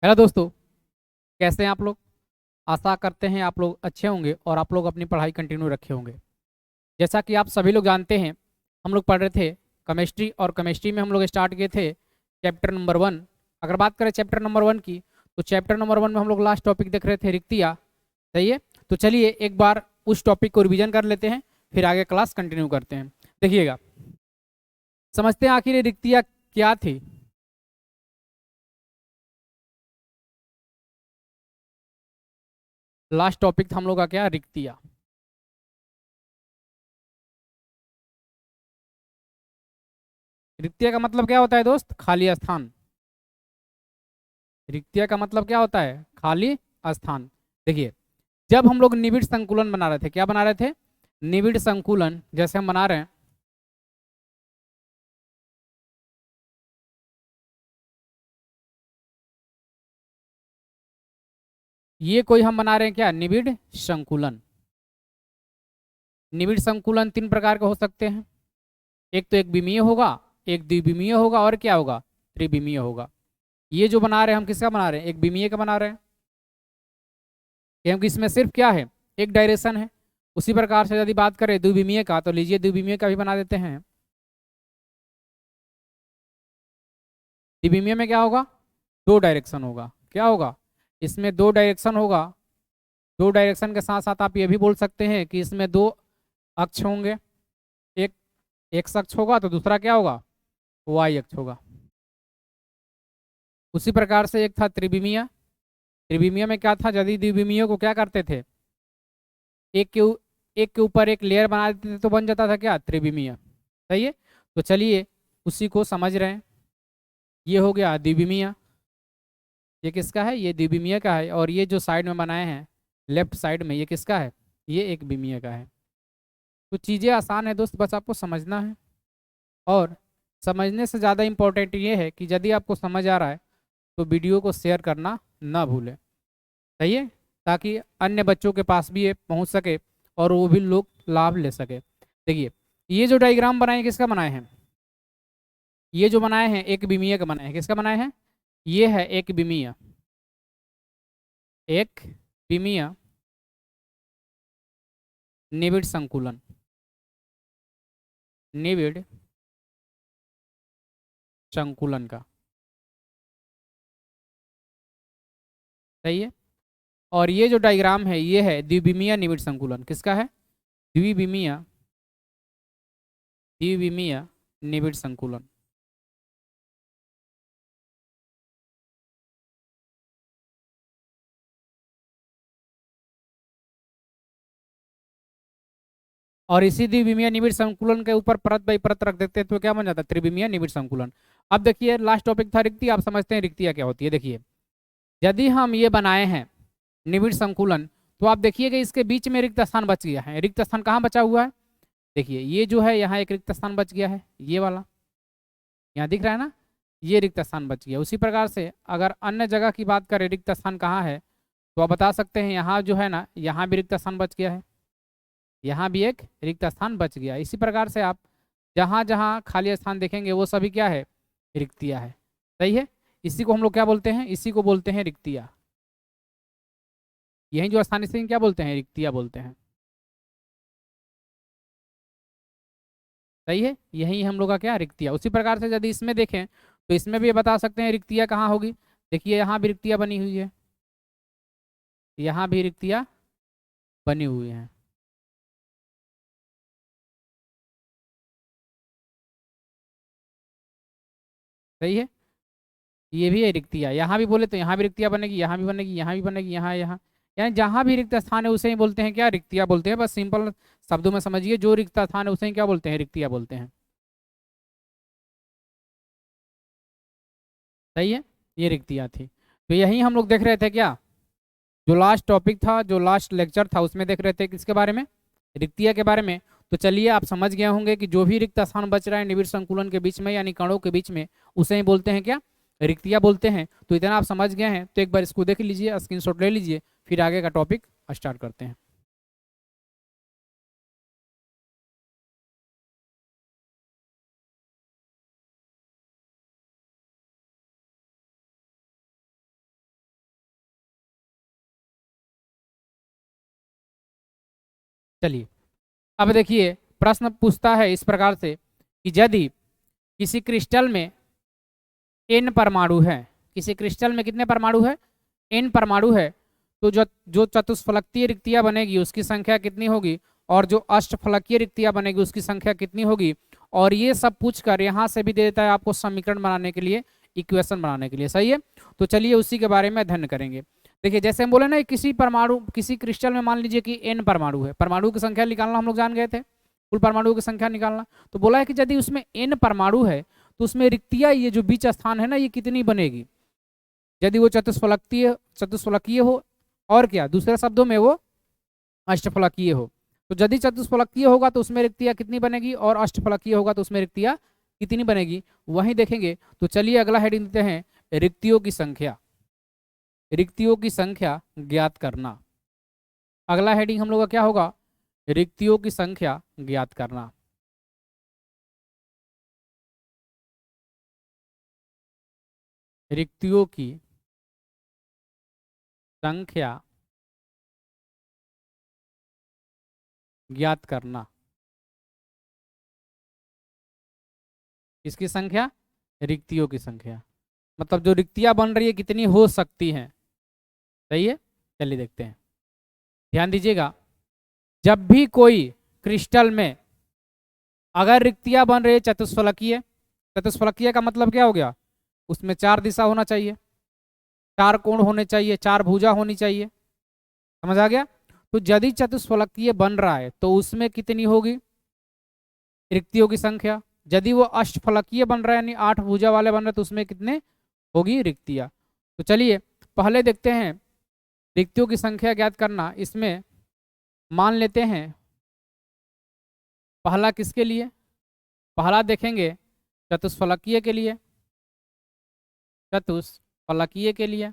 Hello दोस्तों। कैसे हैं आप लोग? आशा करते हैं आप लोग अच्छे होंगे और आप लोग अपनी पढ़ाई कंटिन्यू रखे होंगे। जैसा कि आप सभी लोग जानते हैं, हम लोग पढ़ रहे थे केमिस्ट्री, और केमिस्ट्री में हम लोग स्टार्ट किए थे चैप्टर नंबर 1। अगर बात करें चैप्टर नंबर 1 की, तो चैप्टर नंबर 1 में हम लोग लास्ट टॉपिक देख रहे थे रिक्तियाँ। सही है। तो चलिए एक बार उस टॉपिक को रिवीजन कर लेते हैं, फिर आगे क्लास कंटिन्यू करते हैं। देखिएगा, समझते हैं आखिर ये रिक्तियाँ क्या थी। लास्ट टॉपिक था हम लोग का क्या, रिक्तियाँ। रिक्तियाँ का मतलब क्या होता है दोस्त? खाली स्थान। रिक्तिया का मतलब क्या होता है? खाली स्थान। देखिए, जब हम लोग निबिड़ संकुलन बना रहे थे, क्या बना रहे थे? निबिड़ संकुलन जैसे हम बना रहे हैं, ये कोई हम बना रहे हैं क्या, निबिड़ संकुलन। निबिड़ संकुलन तीन प्रकार के हो सकते हैं। एक तो एक विमीय होगा, एक द्विविमीय होगा, और क्या होगा, त्रिविमीय होगा। ये जो बना रहे हैं हम, किसका बना रहे हैं? एक विमीय का बना रहे हैं, क्योंकि इसमें सिर्फ क्या है, एक डायरेक्शन है। उसी प्रकार से यदि बात करें द्विविमीय का, तो लीजिए द्विविमीय का भी बना देते हैं। द्विविमीय में क्या होगा? दो डायरेक्शन होगा। क्या होगा? इसमें दो डायरेक्शन होगा। दो डायरेक्शन के साथ साथ आप ये भी बोल सकते हैं कि इसमें दो अक्ष होंगे। एक एक्स अक्ष होगा, तो दूसरा क्या होगा, वाई अक्ष होगा। उसी प्रकार से एक था त्रिविमीय। त्रिविमीय में क्या था, यदि द्विविमीय को क्या करते थे, एक के एक के ऊपर एक लेयर बना देते थे, तो बन जाता था क्या, त्रिविमीय। सही है। तो चलिए उसी को समझ रहे हैं। ये हो गया द्विविमीय। ये किसका है? ये द्विविमीय का है। और ये जो साइड में बनाए हैं, लेफ्ट साइड में, ये किसका है? ये एक विमीय का है। तो चीज़ें आसान है दोस्त, बस आपको समझना है। और समझने से ज़्यादा इम्पोर्टेंट ये है कि यदि आपको समझ आ रहा है, तो वीडियो को शेयर करना ना भूलें। सही है। ताकि अन्य बच्चों के पास भी ये पहुंच सके और वो भी लोग लाभ ले सके। देखिए, ये जो डायग्राम बनाए, किसका बनाए हैं? ये जो बनाए हैं एक विमीय का बनाए हैं। किसका बनाए हैं? ये है एक विमीय। एक विमीय निबिड़ संकुलन। निबिड़ संकुलन का। सही है। और ये जो डायग्राम है, ये है द्विविमीय निबिड़ संकुलन। किसका है? द्विविमीय। द्विविमीय निबिड़ संकुलन। और इसी द्विविमीय निबिड़ संकुलन के ऊपर परत बाई परत रख देते हैं, तो क्या बन जाता है, त्रिविमीय निबिड़ संकुलन। अब देखिए, लास्ट टॉपिक था रिक्ति। आप समझते हैं रिक्तियाँ क्या होती है। देखिए, यदि हम ये बनाए हैं निबिड़ संकुलन, तो आप देखिएगा इसके बीच में रिक्त स्थान बच गया है। रिक्त स्थान कहाँ बचा हुआ है? देखिए, ये जो है यहाँ एक रिक्त स्थान बच गया है, ये वाला, यहाँ दिख रहा है ना, ये रिक्त स्थान बच गया। उसी प्रकार से अगर अन्य जगह की बात करें, रिक्त स्थान कहाँ है, तो आप बता सकते हैं यहाँ जो है ना, यहाँ भी रिक्त स्थान बच गया है, यहाँ भी एक रिक्त स्थान बच गया। इसी प्रकार से आप जहाँ जहाँ खाली स्थान देखेंगे, वो सभी क्या है, रिक्तियाँ है। सही है। इसी को हम लोग क्या बोलते हैं? इसी को बोलते हैं रिक्तियाँ। यही जो स्थानीय से क्या बोलते हैं, रिक्तियाँ बोलते हैं। सही है। यही हम लोग का क्या, रिक्तियाँ। उसी प्रकार से यदि इसमें देखें, तो इसमें भी बता सकते हैं रिक्तियाँ कहाँ होगी। देखिए, यहाँ भी रिक्तियाँ बनी हुई है, यहाँ भी रिक्तियाँ बनी हुई हैं। सही है। ये भी है रिक्तियाँ, यहाँ भी बोले तो यहाँ भी रिक्तियाँ बनेगी, यहाँ भी बनेगी, यहाँ भी बनेगी, यहाँ यहाँ, यानी जहाँ भी रिक्त स्थान है उसे ही बोलते हैं क्या, रिक्तियाँ बोलते हैं। बस सिंपल शब्दों में समझिए, जो रिक्त स्थान है उसे ही क्या बोलते हैं, रिक्तियाँ बोलते हैं। सही है। ये रिक्तियाँ थी। तो यही हम लोग देख रहे थे क्या, जो लास्ट टॉपिक था, जो लास्ट लेक्चर था, उसमें देख रहे थे किसके बारे में, रिक्तिया के बारे में। तो चलिए आप समझ गए होंगे कि जो भी रिक्त स्थान बच रहा है निबिड़ संकुलन के बीच में, यानी कणों के बीच में, उसे ही बोलते हैं क्या, रिक्तिया बोलते हैं। तो इतना आप समझ गए हैं, तो एक बार इसको देख लीजिए, स्क्रीनशॉट ले लीजिए, फिर आगे का टॉपिक स्टार्ट करते हैं। चलिए अब देखिए, प्रश्न पूछता है इस प्रकार से कि यदि किसी क्रिस्टल में n परमाणु है, किसी क्रिस्टल में कितने परमाणु है, n परमाणु है, तो जो जो चतुष्फलकीय रिक्तियां बनेगी उसकी संख्या कितनी होगी, और जो अष्टफलकीय रिक्तियां बनेगी उसकी संख्या कितनी होगी। और ये सब पूछकर यहाँ से भी दे देता है आपको समीकरण बनाने के लिए, इक्वेशन बनाने के लिए। सही है, तो चलिए उसी के बारे में अध्ययन करेंगे। देखिए जैसे हम बोले ना, किसी परमाणु, किसी क्रिस्टल में मान लीजिए कि n परमाणु है, परमाणु की संख्या निकालना हम लोग जान गए थे, कुल परमाणुओं की संख्या निकालना। तो बोला है कि यदि उसमें n परमाणु है तो उसमें रिक्तियां, ये जो बीच स्थान है ना, ये कितनी बनेगी, यदि वो चतुष्फलकीय हो, और क्या दूसरे शब्दों में वो अष्टफलकीय हो। तो यदि चतुष्फलकीय होगा तो उसमें रिक्तियां कितनी बनेगी, और अष्टफलकीय होगा तो उसमें रिक्तियां कितनी बनेगी, वहीं देखेंगे। तो चलिए अगला हेडिंग देते हैं, रिक्तियों की संख्या। रिक्तियों की संख्या ज्ञात करना। अगला हेडिंग हम लोग का क्या होगा, रिक्तियों की संख्या ज्ञात करना। रिक्तियों की संख्या ज्ञात करना। किसकी संख्या, रिक्तियों की संख्या, मतलब जो रिक्तियां बन रही है कितनी हो सकती हैं। सही है, चलिए देखते हैं, ध्यान दीजिएगा। जब भी कोई क्रिस्टल में अगर रिक्तियां बन रही है चतुष्फलकीय, चतुष्फलकीय का मतलब क्या हो गया, उसमें 4 दिशा होना चाहिए, 4 कोण होने चाहिए, 4 भुजा होनी चाहिए, समझ आ गया। तो यदि चतुष्फलकीय बन रहा है तो उसमें कितनी होगी रिक्तियों की संख्या। यदि वो अष्टफलकीय बन रहा है यानी 8 भुजा वाले बन रहे हैं तो उसमें कितने होगी रिक्तियां। तो चलिए पहले देखते हैं रिक्तियों की संख्या ज्ञात करना। इसमें मान लेते हैं पहला किसके लिए, पहला देखेंगे चतुष्फलकीय के लिए, चतुष्फलकीय के लिए।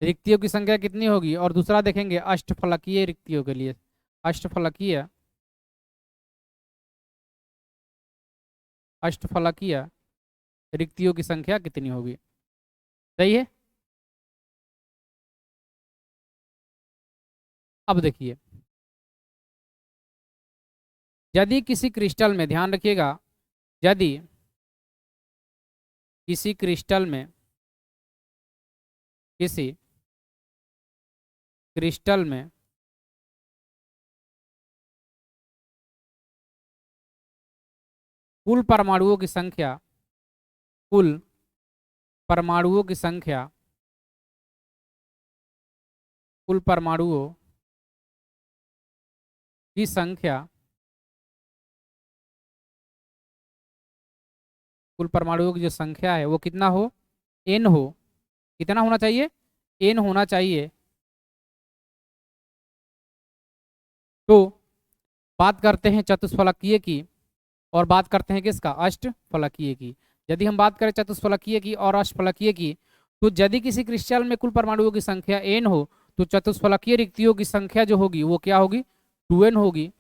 रिक्तियों की संख्या कितनी होगी, और दूसरा देखेंगे अष्टफलकीय रिक्तियों के लिए, अष्टफलकीय, अष्टफलकीय रिक्तियों की संख्या कितनी होगी। सही है, अब देखिए, यदि किसी क्रिस्टल में, ध्यान रखिएगा, यदि किसी क्रिस्टल में, किसी क्रिस्टल में कुल परमाणुओं की संख्या, कुल परमाणुओं की संख्या, कुल परमाणुओं की संख्या, कुल परमाणुओं की जो संख्या है वो कितना हो, n हो। कितना होना चाहिए, n होना चाहिए। तो बात करते हैं चतुष्फलकीय की, और बात करते हैं किसका, अष्टफलकीय की। यदि हम बात करें चतुष्फलकीय की और अष्टफलकीय की, तो यदि किसी क्रिस्टल में कुल परमाणुओं की संख्या n हो तो चतुष्फलकीय रिक्तियों की संख्या जो होगी वो क्या होगी, 2n होगी।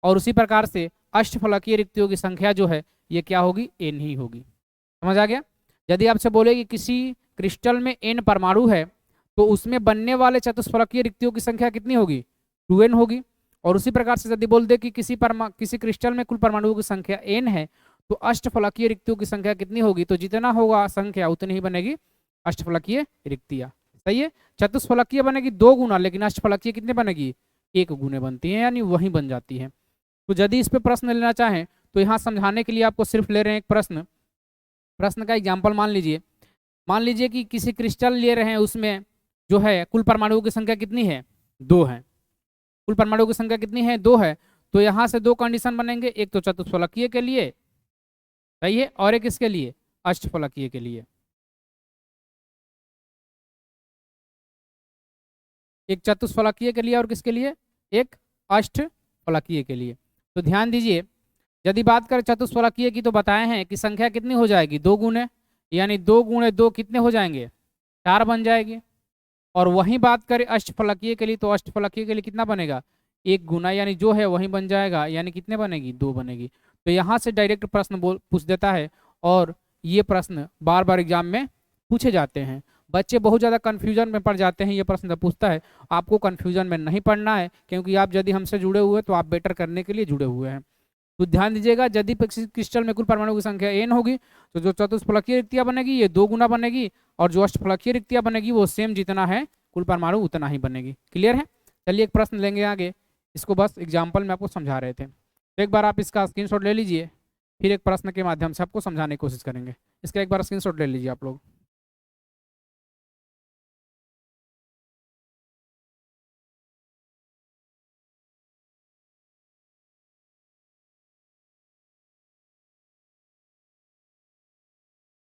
और उसी प्रकार से अष्टफलकीय रिक्तियों की संख्या जो है ये क्या होगी, n ही होगी। समझ आ गया। यदि आपसे बोले कि किसी क्रिस्टल में n परमाणु है तो उसमें बनने वाले चतुष्फलकीय रिक्तियों की संख्या कितनी होगी, 2n होगी। और उसी प्रकार से यदि बोल दे कि किसी क्रिस्टल में कुल परमाणुओं की संख्या n है तो अष्टफलकीय रिक्तियों की संख्या कितनी होगी, तो जितना होगा संख्या उतनी ही बनेगी अष्टफलकीय रिक्तियां। सही है, चतुष्फलकीय बनेगी 2 गुना, लेकिन अष्टफलकीय कितने बनेगी, 1 गुने बनती है, यानी वही बन जाती है। तो यदि इस पे प्रश्न लेना चाहें तो यहाँ समझाने के लिए आपको सिर्फ ले रहे हैं एक प्रश्न, प्रश्न का एग्जाम्पल मान लीजिए कि किसी क्रिस्टल ले रहे हैं, उसमें जो है कुल परमाणुओं की संख्या कितनी है, 2 है। कुल परमाणुओं की संख्या कितनी है, 2 है। तो यहाँ से 2 कंडीशन बनेंगे, एक तो चतुष्फलकीय के लिए, सही है, और एक इसके लिए, अष्टफलकीय के लिए। एक चतुष्फलकीय के लिए और किसके लिए, एक अष्टफलकीय के लिए। तो ध्यान दीजिए, यदि बात करें चतुष्फलकीय की तो बताए हैं कि संख्या कितनी हो जाएगी, 2 गुने, यानी 2 गुणे 2 कितने हो जाएंगे, 4 बन जाएगी। और वहीं बात करें अष्टफलकीय के लिए तो अष्टफलकीय के लिए कितना बनेगा, 1 गुना, यानी जो है वही बन जाएगा, यानी कितने बनेगी, 2 बनेगी। तो यहाँ से डायरेक्ट प्रश्न पूछ देता है, और ये प्रश्न बार बार एग्जाम में पूछे जाते हैं। बच्चे बहुत ज़्यादा कन्फ्यूजन में पड़ जाते हैं, ये प्रश्न जब पूछता है। आपको कन्फ्यूजन में नहीं पड़ना है, क्योंकि आप यदि हमसे जुड़े हुए हैं तो आप बेटर करने के लिए जुड़े हुए हैं। तो ध्यान दीजिएगा, यदि क्रिस्टल में कुल परमाणु की संख्या n होगी तो जो चतुष्फलकीय रिक्तियां बनेगी ये 2 गुना बनेगी, और जो अष्टफलकीय रिक्तियां बनेगी वो सेम जितना है कुल परमाणु उतना ही बनेगी। क्लियर है? चलिए एक प्रश्न लेंगे आगे, इसको बस एग्जाम्पल में आपको समझा रहे थे। तो एक बार आप इसका स्क्रीनशॉट ले लीजिए, फिर एक प्रश्न के माध्यम से आपको समझाने की कोशिश करेंगे। इसका एक बार स्क्रीनशॉट ले लीजिए आप लोग।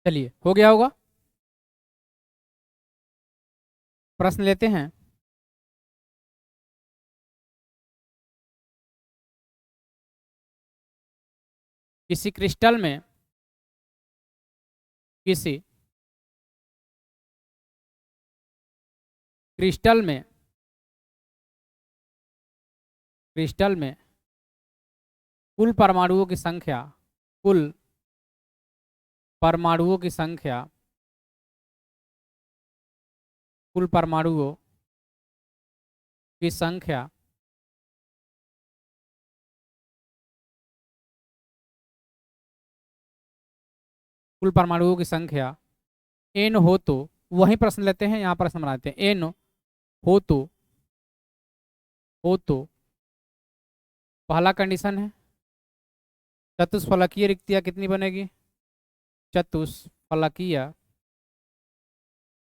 चलिए हो गया होगा। प्रश्न लेते हैं। किसी क्रिस्टल में किसी क्रिस्टल में क्रिस्टल में कुल परमाणुओं की संख्या कुल परमाणुओं की संख्या कुल परमाणुओं की संख्या कुल परमाणुओं की संख्या n हो तो, वही प्रश्न लेते हैं, यहाँ प्रश्न बनाते हैं। n हो तो पहला कंडीशन है चतुष्फलकीय रिक्तियां कितनी बनेगी? चतुष्फलकीय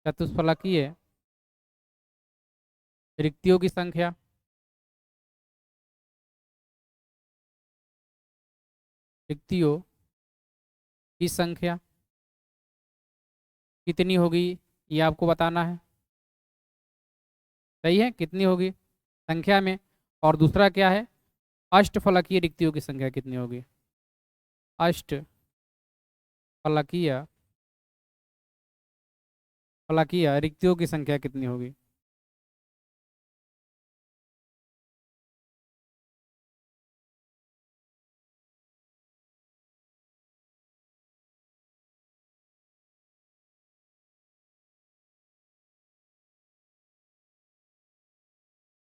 चतुष्फलकीय रिक्तियों की संख्या रिक्तियों की संख्या कितनी होगी ये आपको बताना है। सही है, कितनी होगी संख्या में। और दूसरा क्या है, अष्टफलकीय रिक्तियों की संख्या कितनी होगी? अष्टफलकीय फलकीय रिक्तियों की संख्या कितनी होगी?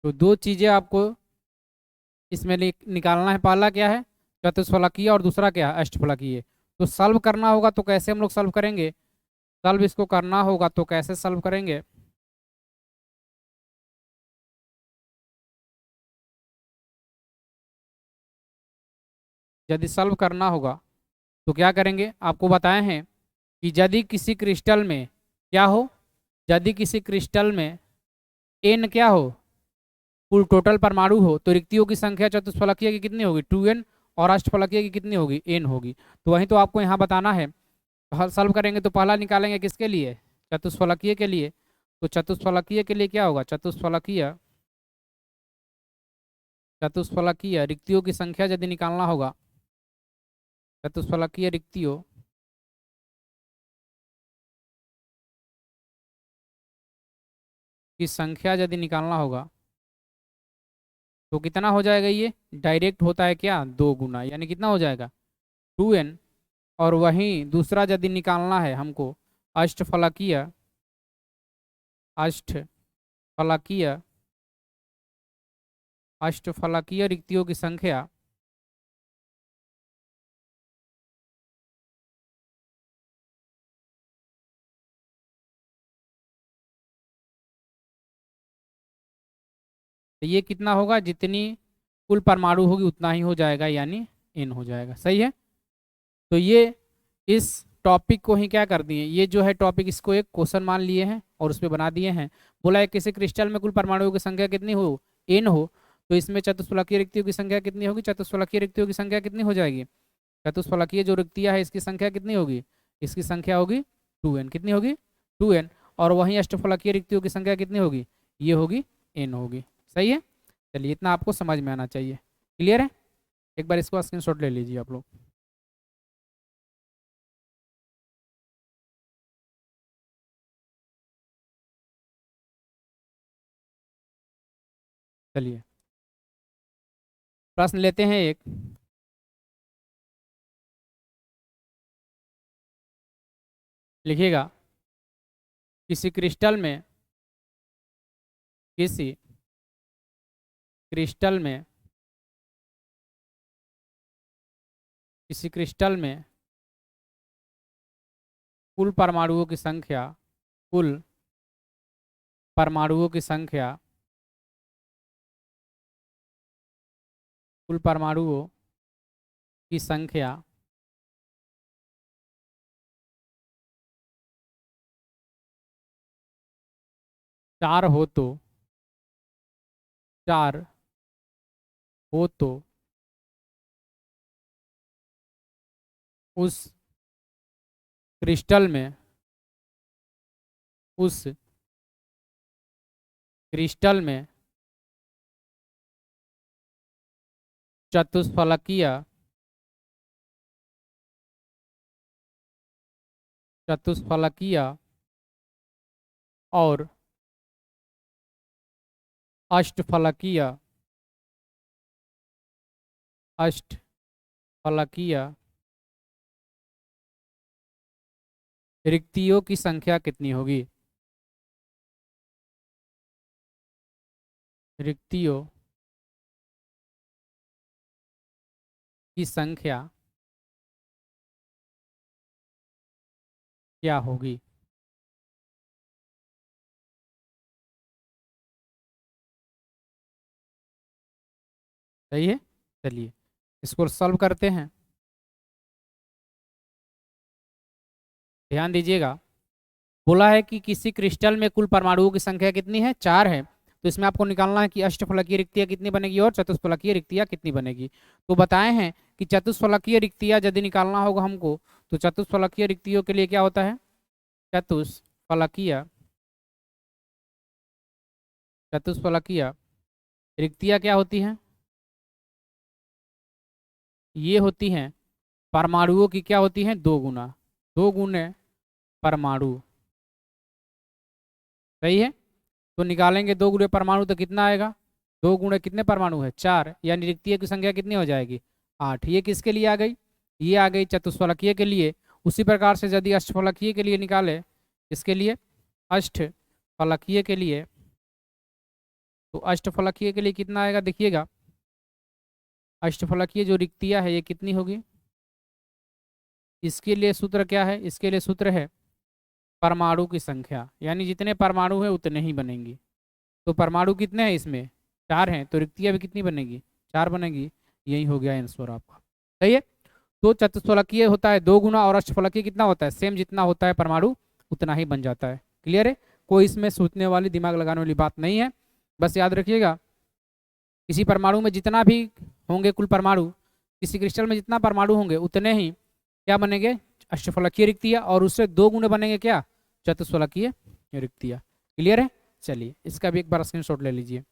तो दो चीजें आपको इसमें निकालना है। पहला क्या है, चतुष्फलकीय, और दूसरा क्या है, अष्टफलकीय। तो सॉल्व करना होगा तो कैसे हम लोग सॉल्व करेंगे? सॉल्व इसको करना होगा तो कैसे सॉल्व करेंगे? यदि सॉल्व करना होगा तो क्या करेंगे, आपको बताए हैं कि यदि किसी क्रिस्टल में क्या हो, यदि किसी क्रिस्टल में n क्या हो, कुल टोटल परमाणु हो, तो रिक्तियों की संख्या चतुष्फलकीय की कितनी होगी? 2n। और अष्टफलकीय की कितनी होगी? n होगी। तो वही तो आपको यहाँ बताना है। हल सॉल्व करेंगे तो पहला निकालेंगे किसके लिए? चतुष्फलकीय के लिए। तो चतुष्फलकीय के लिए क्या होगा, चतुष्फलकीय चतुष्फलकीय रिक्तियों की संख्या यदि निकालना होगा, चतुष्फलकीय रिक्तियों की संख्या यदि निकालना होगा तो कितना हो जाएगा? ये डायरेक्ट होता है क्या, 2 गुना, यानी कितना हो जाएगा, 2n। और वहीं दूसरा यदि निकालना है हमको, अष्टफलकीय अष्टफलकीय अष्टफलकीय रिक्तियों की संख्या तो ये कितना होगा, जितनी कुल परमाणु होगी उतना ही हो जाएगा, यानी n हो जाएगा। सही है। तो ये इस टॉपिक को ही क्या कर दिए, ये जो है टॉपिक, इसको एक क्वेश्चन मान लिए हैं और उस पर बना दिए हैं। बोला है किसी क्रिस्टल में कुल परमाणुओं की संख्या कितनी हो, n हो, तो इसमें चतुष्फलकीय रिक्तियों की संख्या कितनी होगी? चतुष्फलकीय रिक्तियों की संख्या कितनी हो जाएगी? चतुष्फलकीय जो रिक्तियां है इसकी संख्या कितनी होगी? इसकी संख्या होगी 2n। कितनी होगी? 2n। और वहीं अष्टफलकीय रिक्तियों की संख्या कितनी होगी? ये होगी n होगी। सही है। चलिए इतना आपको समझ में आना चाहिए। क्लियर है? एक बार इसको स्क्रीनशॉट ले लीजिए आप लोग। चलिए प्रश्न लेते हैं एक। लिखिएगा, किसी क्रिस्टल में किसी क्रिस्टल में किसी क्रिस्टल में कुल परमाणुओं की संख्या कुल परमाणुओं की संख्या कुल परमाणुओं की संख्या 4 हो तो 4 हो तो उस क्रिस्टल में उस क्रिस्टल में चतुष्फलकीय चतुष्फलकीय और अष्टफलकीय अष्टफलकीय रिक्तियों की संख्या कितनी होगी? रिक्तियों की संख्या क्या होगी? सही है। चलिए इसको सॉल्व करते हैं। ध्यान दीजिएगा, बोला है कि किसी क्रिस्टल में कुल परमाणुओं की संख्या कितनी है? 4 है। तो इसमें आपको निकालना है कि अष्टफलकीय रिक्तियां कितनी बनेगी और चतुष्फलकीय रिक्तियां कितनी बनेगी। तो बताए हैं कि चतुष्फलकीय रिक्तियां यदि निकालना होगा हमको, तो चतुष्फलकीय रिक्तियों के लिए क्या होता है? चतुष्फलकीय चतुष्फलकीय रिक्तियां क्या होती हैं? ये होती हैं परमाणुओं की, क्या होती हैं? 2 गुना, 2 गुने परमाणु। सही है। तो निकालेंगे 2 गुणे परमाणु तो कितना आएगा? 2 गुणे कितने परमाणु है? 4, यानी रिक्तियों की संख्या कितनी हो जाएगी? 8। ये किसके लिए आ गई? ये आ गई चतुष्फलकीय के लिए। उसी प्रकार से यदि अष्टफलकीय के लिए निकाले, इसके लिए अष्टफलकीय के लिए, तो अष्टफलकीय के लिए कितना आएगा देखिएगा। अष्टफलकीय जो रिक्तियां है ये कितनी होगी? इसके लिए सूत्र क्या है? इसके लिए सूत्र है परमाणु की संख्या, यानी जितने परमाणु है उतने ही बनेंगी। तो परमाणु कितने हैं इसमें? 4 हैं, तो रिक्तियां भी कितनी बनेगी? 4 बनेगी। यही हो गया आंसर आपका। सही है। तो चतुष्फलकीय होता है 2 गुना और अष्टफलकीय कितना होता है? सेम, जितना होता है परमाणु उतना ही बन जाता है। क्लियर है। कोई इसमें सोचने वाली, दिमाग लगाने वाली बात नहीं है। बस याद रखिएगा, किसी परमाणु में जितना भी होंगे कुल परमाणु, किसी क्रिस्टल में जितना परमाणु होंगे उतने ही क्या बनेंगे? अष्टफलकीय रिक्तियां। और उससे 2 गुने बनेंगे क्या? चतुष्फलकीय रिक्तियां। क्लियर है। चलिए इसका भी एक बार स्क्रीनशॉट ले लीजिए,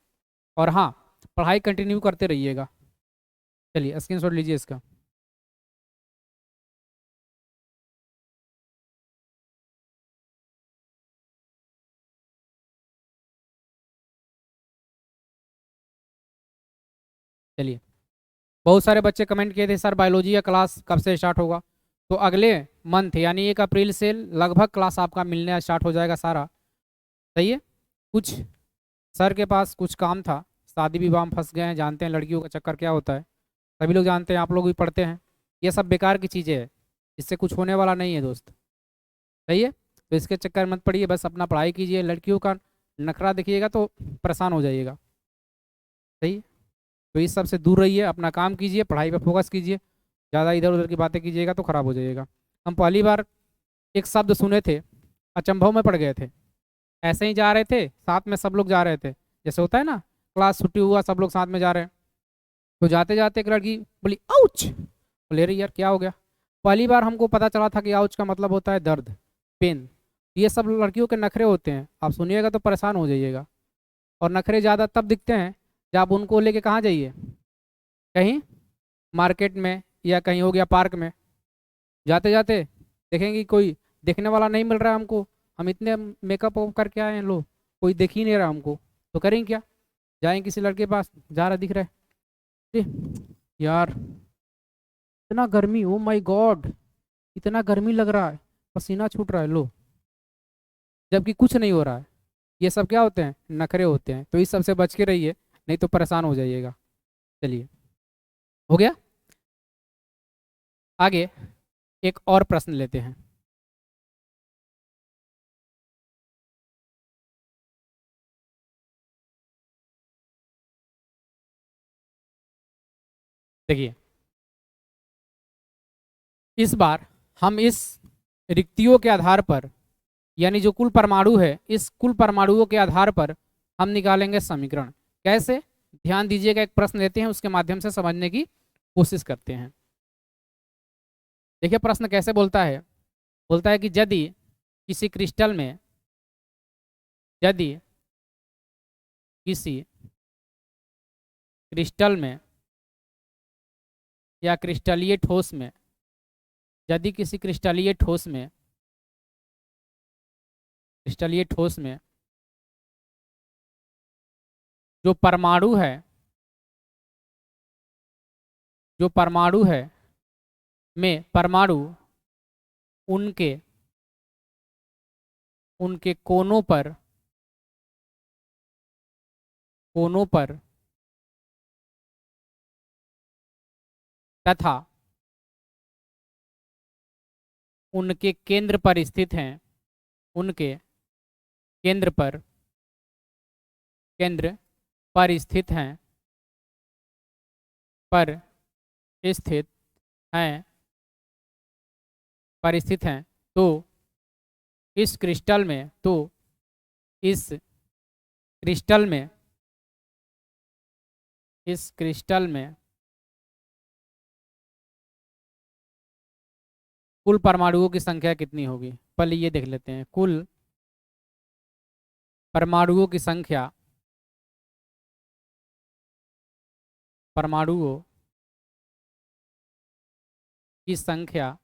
और हाँ, पढ़ाई कंटिन्यू करते रहिएगा। चलिए स्क्रीनशॉट लीजिए इसका। चलिए, बहुत सारे बच्चे कमेंट किए थे सर बायोलॉजी का क्लास कब से स्टार्ट होगा? तो अगले मंथ यानी 1 अप्रैल से लगभग क्लास आपका मिलने स्टार्ट हो जाएगा सारा। सही है। कुछ सर के पास कुछ काम था, शादी विवाह में फंस गए हैं, जानते हैं लड़कियों का चक्कर क्या होता है, सभी लोग जानते हैं, आप लोग भी पढ़ते हैं। ये सब बेकार की चीज़ें हैं, इससे कुछ होने वाला नहीं है दोस्त। सही है। तो इसके चक्कर में मत पड़िए, बस अपना पढ़ाई कीजिए। लड़कियों का नखरा देखिएगा तो परेशान हो जाइएगा। सही है? तो इस सब से दूर रहिए, अपना काम कीजिए, पढ़ाई पर फोकस कीजिए। ज़्यादा इधर उधर की बातें कीजिएगा तो ख़राब हो जाइएगा। हम पहली बार एक शब्द सुने थे, अचंभव में पड़ गए थे। ऐसे ही जा रहे थे, साथ में सब लोग जा रहे थे, जैसे होता है ना, क्लास छुट्टी हुआ सब लोग साथ में जा रहे हैं, तो जाते जाते एक लड़की बोली आउच। बोले अरे यार क्या हो गया? पहली बार हमको पता चला था कि आउच का मतलब होता है दर्द, पेन। ये सब लड़कियों के नखरे होते हैं, आप सुनिएगा तो परेशान हो जाइएगा। और नखरे ज़्यादा तब दिखते हैं जब उनको लेके कहाँ जाइए, कहीं मार्केट में या कहीं हो गया पार्क में, जाते जाते देखेंगे कोई देखने वाला नहीं मिल रहा है हमको, हम इतने मेकअप करके आए हैं, लो कोई देख ही नहीं रहा हमको, तो करेंगे क्या? जाएंगे किसी लड़के के पास, जा रहा दिख रहा है, अरे यार इतना गर्मी, ओ माय गॉड, इतना गर्मी लग रहा है, पसीना छूट रहा है, लो जबकि कुछ नहीं हो रहा है। ये सब क्या होते हैं? नखरे होते हैं। तो इस सब से बच के रहिए, नहीं तो परेशान हो जाइएगा। चलिए, हो गया। आगे एक और प्रश्न लेते हैं। देखिए, इस बार हम इस रिक्तियों के आधार पर, यानी जो कुल परमाणु है, इस कुल परमाणुओं के आधार पर हम निकालेंगे समीकरण। कैसे? ध्यान दीजिएगा, एक प्रश्न लेते हैं, उसके माध्यम से समझने की कोशिश करते हैं। देखिए प्रश्न कैसे बोलता है। बोलता है कि यदि किसी क्रिस्टल में, यदि किसी क्रिस्टल में या क्रिस्टलीय ठोस में, यदि किसी क्रिस्टलीय ठोस में, क्रिस्टलीय ठोस में जो परमाणु है, जो परमाणु है में परमाणु उनके उनके कोनों पर तथा उनके केंद्र पर स्थित हैं, उनके केंद्र पर स्थित हैं, पर स्थित हैं, पर स्थित हैं, तो इस क्रिस्टल में, तो इस क्रिस्टल में, इस क्रिस्टल में कुल परमाणुओं की संख्या कितनी होगी? पहले ये देख लेते हैं, कुल परमाणुओं की संख्या, परमाणुओं की संख्या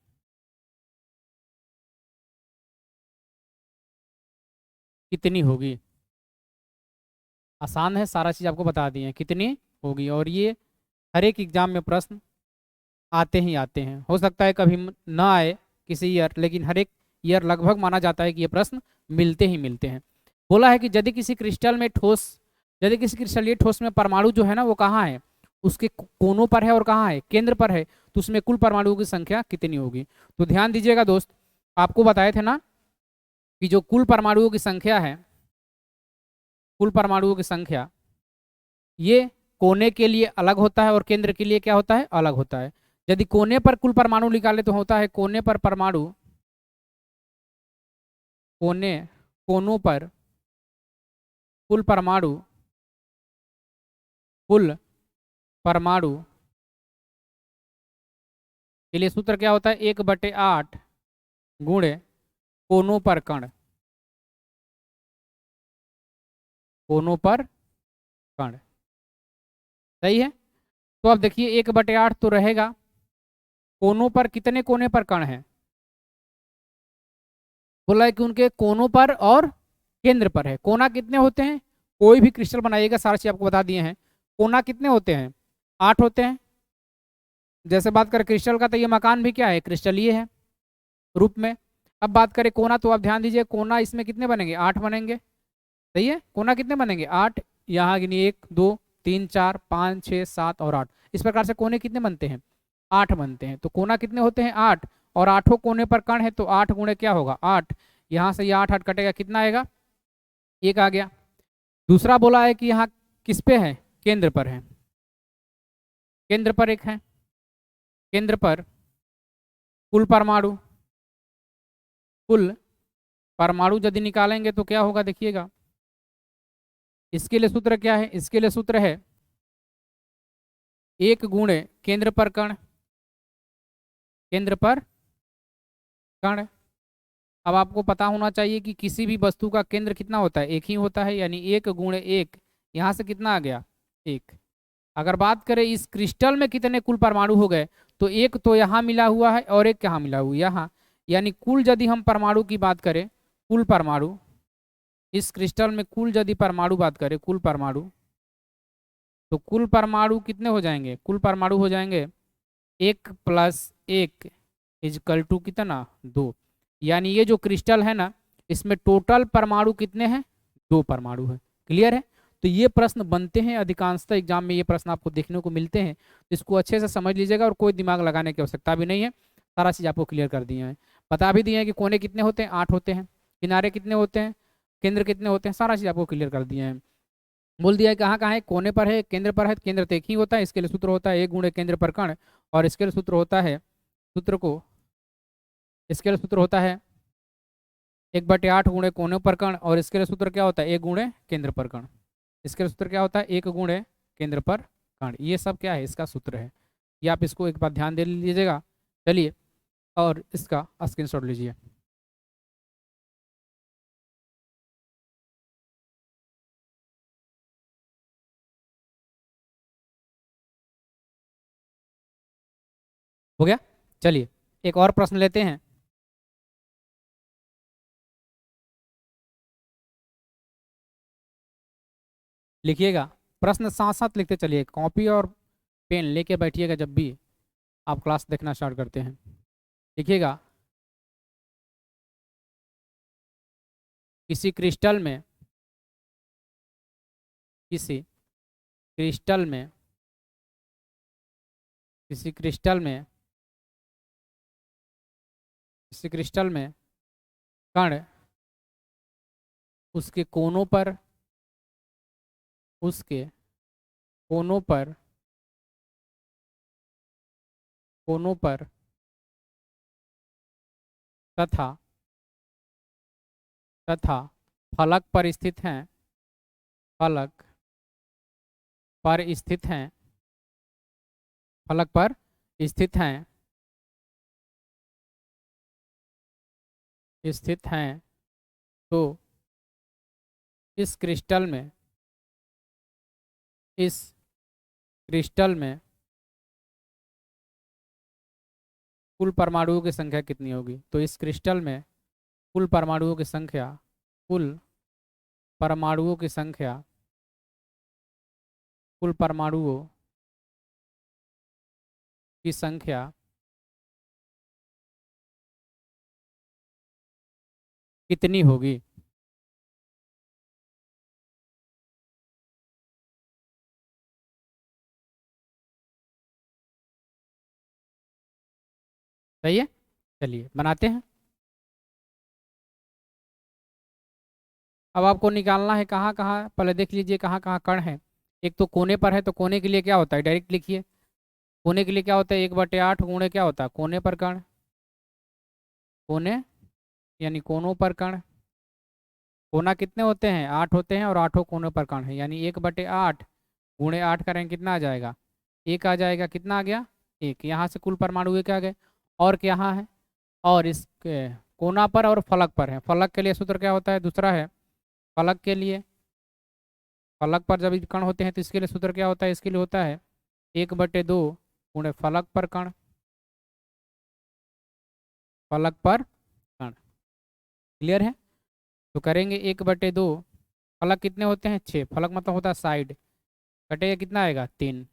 कितनी होगी? आसान है, सारा चीज़ आपको बता दिए हैं कितनी होगी। और ये हर एक एग्जाम में प्रश्न आते ही आते हैं। हो सकता है कभी ना आए किसी ईयर, लेकिन हर एक ईयर लगभग माना जाता है कि ये प्रश्न मिलते ही मिलते हैं। बोला है कि यदि किसी क्रिस्टल में ठोस, यदि किसी क्रिस्टलीय ठोस में परमाणु जो है ना वो कहाँ है? उसके कोनों पर है और कहाँ है? केंद्र पर है। तो उसमें कुल परमाणुओं की संख्या कितनी होगी? तो ध्यान दीजिएगा दोस्त, आपको बताए थे ना कि जो कुल परमाणुओं की संख्या है, कुल परमाणुओं की संख्या, ये कोने के लिए अलग होता है और केंद्र के लिए क्या होता है? अलग होता है। यदि कोने पर कुल परमाणु निकाले तो होता है कोने पर परमाणु, कोने कोनों पर कुल परमाणु, कुल परमाणु के लिए सूत्र क्या होता है? 1/8 गुणे कोनों पर कण, कोनों पर कण। सही है। तो अब देखिए 1/8 तो रहेगा, कोनों पर कितने कोने पर कण है? बोला है कि उनके कोनों पर और केंद्र पर है। कोना कितने होते हैं? कोई भी क्रिस्टल बनाइएगा, सारा चीज आपको बता दिए हैं। कोना कितने होते हैं? 8 होते हैं। जैसे बात करें क्रिस्टल का, तो ये मकान भी क्या है? क्रिस्टलीय है रूप में। अब बात करें कोना, तो आप ध्यान दीजिए, कोना इसमें कितने बनेंगे? 8 बनेंगे। सही है। कोना कितने बनेंगे? 8। यहाँ गिनिए, 1 2 3 4 5 6 7 और 8। इस प्रकार से कोने कितने बनते हैं? 8 बनते हैं। तो कोना कितने होते हैं? 8। और 8 कोने पर कण है, तो 8 गुणे क्या होगा? 8। यहाँ से ये 8 8 कटेगा, कितना आएगा? 1 आ गया। दूसरा बोला है कि यहाँ किस पे है? केंद्र पर है। केंद्र पर एक है, केंद्र पर कुल परमाणु, कुल परमाणु यदि निकालेंगे तो क्या होगा? देखिएगा, इसके लिए सूत्र क्या है? इसके लिए सूत्र है 1 गुणे केंद्र पर कण, केंद्र पर कण। अब आपको पता होना चाहिए कि किसी भी वस्तु का केंद्र कितना होता है? एक ही होता है, यानी 1 गुणे 1। यहाँ से कितना आ गया? 1। अगर बात करें इस क्रिस्टल में कितने कुल परमाणु हो गए, तो एक तो यहाँ मिला हुआ है और एक कहाँ मिला हुआ? यहाँ। यानी कुल यदि हम परमाणु की बात करें, कुल परमाणु इस क्रिस्टल में, कुल यदि परमाणु बात करें, कुल परमाणु, तो कुल परमाणु कितने हो जाएंगे? कुल परमाणु हो जाएंगे 1 + 1 इजकल टू कितना? 2। यानी ये जो क्रिस्टल है ना, इसमें टोटल परमाणु कितने हैं, 2 परमाणु है। क्लियर है। तो ये प्रश्न बनते हैं अधिकांशतः एग्जाम में, ये प्रश्न आपको देखने को मिलते हैं, तो इसको अच्छे से समझ लीजिएगा और कोई दिमाग लगाने की आवश्यकता भी नहीं है, सारा चीज़ आपको क्लियर कर दिए हैं। बता भी दिए हैं कि कोने कितने होते हैं, 8 होते हैं, किनारे कितने होते हैं, केंद्र कितने होते हैं, सारा चीज़ आपको क्लियर कर दिए हैं। बोल दिया है कहाँ कहाँ है, कोने पर है, केंद्र पर है, केंद्र तो एक ही होता है, इसके लिए सूत्र होता है 1 × केंद्र पर कण, और इसके लिए सूत्र होता है, सूत्र को इसके लिए सूत्र होता है 1/8 × कोने पर कण, और इसके लिए सूत्र क्या होता है 1 × केंद्र पर कण। इसके लिए सूत्र क्या होता है 1 × केंद्र पर कण। ये सब क्या है, इसका सूत्र है। ये आप इसको एक बार ध्यान दे लीजिएगा। चलिए, और इसका स्क्रीनशॉट लीजिए। हो गया। चलिए एक और प्रश्न लेते हैं। लिखिएगा, प्रश्न साथ साथ लिखते चलिए, कॉपी और पेन लेके बैठिएगा जब भी आप क्लास देखना स्टार्ट करते हैं। लिखिएगा, किसी क्रिस्टल में, किसी क्रिस्टल में, किसी क्रिस्टल में, किसी क्रिस्टल में कण उसके कोनों पर, उसके कोनों पर, कोनों पर तथा तथा फलक पर स्थित हैं, फलक पर स्थित हैं, फलक पर स्थित हैं, स्थित हैं, तो इस क्रिस्टल में, इस क्रिस्टल में कुल परमाणुओं की संख्या कितनी होगी। तो इस क्रिस्टल में कुल परमाणुओं की संख्या, कुल परमाणुओं की संख्या, कुल परमाणुओं की संख्या कितनी होगी। सही है। चलिए बनाते हैं। अब आपको निकालना है कहाँ कहाँ, पहले देख लीजिए कहाँ कहाँ कण है। एक तो कोने पर है, तो कोने के लिए क्या होता है, डायरेक्ट लिखिए। कोने के लिए क्या होता है 1/8 गुणे क्या होता है कोने पर कण, कोने यानी कोनों पर कण। कोना कितने होते हैं 8 होते हैं, और 8 कोनों पर कण है, यानी 1/8 गुणे 8 करेंगे कितना आ जाएगा, 1 आ जाएगा। कितना आ गया 1। यहाँ से कुल परमाणु 1 आ गए। और क्या है, और इस कोना पर और फलक पर है। फलक के लिए सूत्र क्या होता है, दूसरा है। फलक के लिए, फलक पर जब कण होते हैं तो इसके लिए सूत्र क्या होता है, इसके लिए होता है 1/2 गुणे फलक पर कण, फलक पर कण। क्लियर है। तो करेंगे 1/2, फलक कितने होते हैं 6, फलक मतलब होता है साइड, कटेगा कितना आएगा 3।